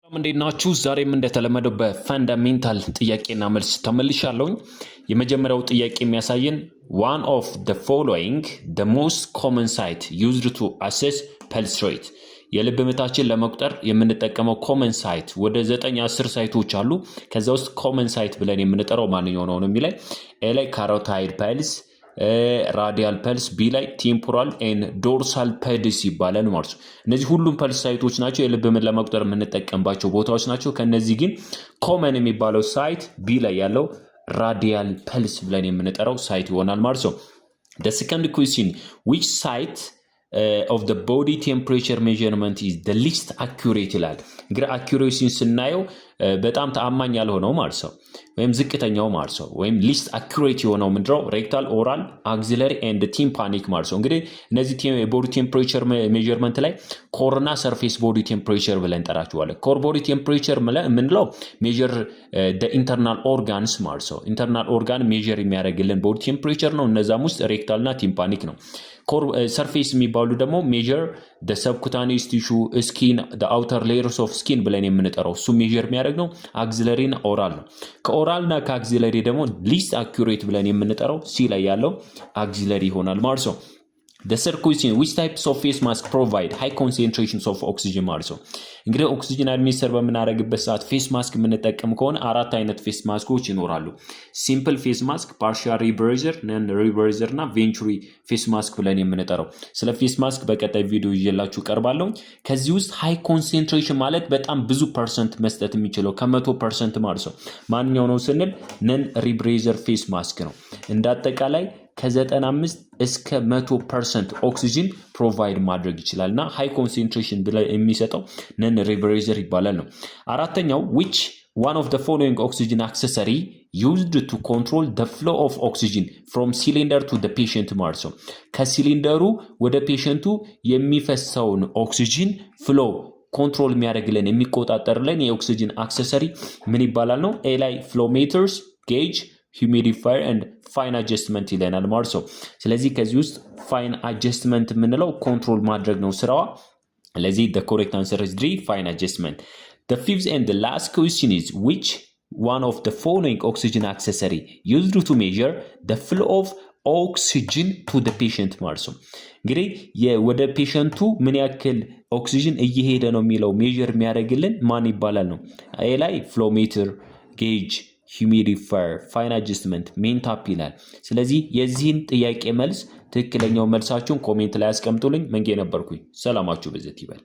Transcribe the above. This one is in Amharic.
እንዴት ናችሁ? ዛሬም እንደተለመደው በፈንዳሜንታል ጥያቄና መልስ ተመልሻለሁ። የመጀመሪያው ጥያቄ የሚያሳየን one of the following the most common site used to assess pulse rate የልብ ምታችን ለመቁጠር የምንጠቀመው ኮመን ሳይት ወደ 9-10 ሳይቶች አሉ። ከዛ ውስጥ ኮመን ሳይት ብለን የምንጠራው ማንኛው ነው የሚለው ኤ ላይ ካሮታይድ ፐልስ፣ ራዲያል ፐልስ፣ ቢ ላይ ቴምፖራል ኤንድ ዶርሳል ፐልስ ይባላል ማለት ነው። እነዚህ ሁሉም ፐልስ ሳይቶች ናቸው፣ የልብ ምት ለመቁጠር የምንጠቀምባቸው ቦታዎች ናቸው። ከነዚህ ግን ኮመን የሚባለው ሳይት ቢ ላይ ያለው ራዲያል ፐልስ ብለን የምንጠራው ሳይት ይሆናል ማለት ነው። the second question, which site of the body temperature measurement is the least accurate ይላል። እንግዲህ accuracy ስናየው በጣም ተአማኝ ያልሆነው ማለት ነው ወይም ዝቅተኛው ማለት ነው ወይም least accurate የሆነው ምንድነው? rectal, oral, axillary and tympanic ማለት ነው። እንግዲህ እነዚህ body temperature measurement ላይ core እና surface body temperature ብለን እንጠራቸዋለን። core body temperature ምንለው measure the internal organs ማለት ነው። internal organ measure የሚያደርግልን body temperature ነው። እነዛም ውስጥ rectal እና tympanic ነው። surface የሚባሉ ደግሞ measure the subcutaneous tissue, skin, the outer layers of skin ብለን የምንጠራው እሱ measure የሚያደርግ ነው። axillary እና oral ነው። ከኦራል እና ከአክሲለሪ ደግሞ least accurate ብለን የምንጠራው ሲ ላይ ያለው axillary ይሆናል ማለት ነው። the third question, which types of face mask provide high concentrations of oxygen ማለት ነው። እንግዲህ ኦክሲጅን አድሚኒስተር በምናደርግበት ሰዓት ፌስ ማስክ የምንጠቀም ከሆነ አራት አይነት ፌስ ማስኮች ይኖራሉ። ሲምፕል ፌስ ማስክ፣ ፓርሻል ሪብሬዘር፣ ነን ሪብሬዘር እና ቬንቹሪ ፌስ ማስክ ብለን የምንጠራው። ስለ ፌስ ማስክ በቀጣይ ቪዲዮ ይዤላችሁ ቀርባለሁ። ከዚህ ውስጥ ሃይ ኮንሰንትሬሽን ማለት በጣም ብዙ ፐርሰንት መስጠት የሚችለው ከ100% ማለት ነው ማንኛው ነው ስንል ነን ሪብሬዘር ፌስ ማስክ ነው። እንዳጠቃላይ ከ95 እስከ 100% ኦክሲጅን ፕሮቫይድ ማድረግ ይችላል እና ሃይ ኮንሰንትሬሽን ብለ የሚሰጠው ነን ሪብሬዘር ይባላል ነው። አራተኛው which one of the following oxygen accessory used to control the flow of oxygen from cylinder to the patient ማለት ነው። ከሲሊንደሩ ወደ ፔሸንቱ የሚፈሰውን ኦክሲጅን ፍሎ ኮንትሮል የሚያደርግልን የሚቆጣጠርልን የኦክሲጅን አክሰሰሪ ምን ይባላል ነው? ኤ ላይ ፍሎሜትርስ፣ ጌጅ፣ humidifier and fine adjustment ይለናል ማለት ነው። ስለዚህ ከዚህ ውስጥ fine adjustment የምንለው ኮንትሮል ማድረግ ነው ስራዋ። ስለዚህ the correct answer is 3 fine adjustment. The fifth and the last question is which one of the following oxygen accessory used to measure the flow of oxygen to the patient ማለት ነው። እንግዲህ ወደ ፔሸንቱ ምን ያክል ኦክሲጅን እየሄደ ነው የሚለው ሜጀር የሚያደርግልን ማን ይባላል ነው? ኤ ላይ ፍሎሜትር፣ ጌጅ፣ humidifier, fine adjustment, main tap ይላል። ስለዚህ የዚህን ጥያቄ መልስ ትክክለኛው መልሳችሁን ኮሜንት ላይ አስቀምጡልኝ። መንጌ ነበርኩኝ። ሰላማችሁ በዘት ይበል።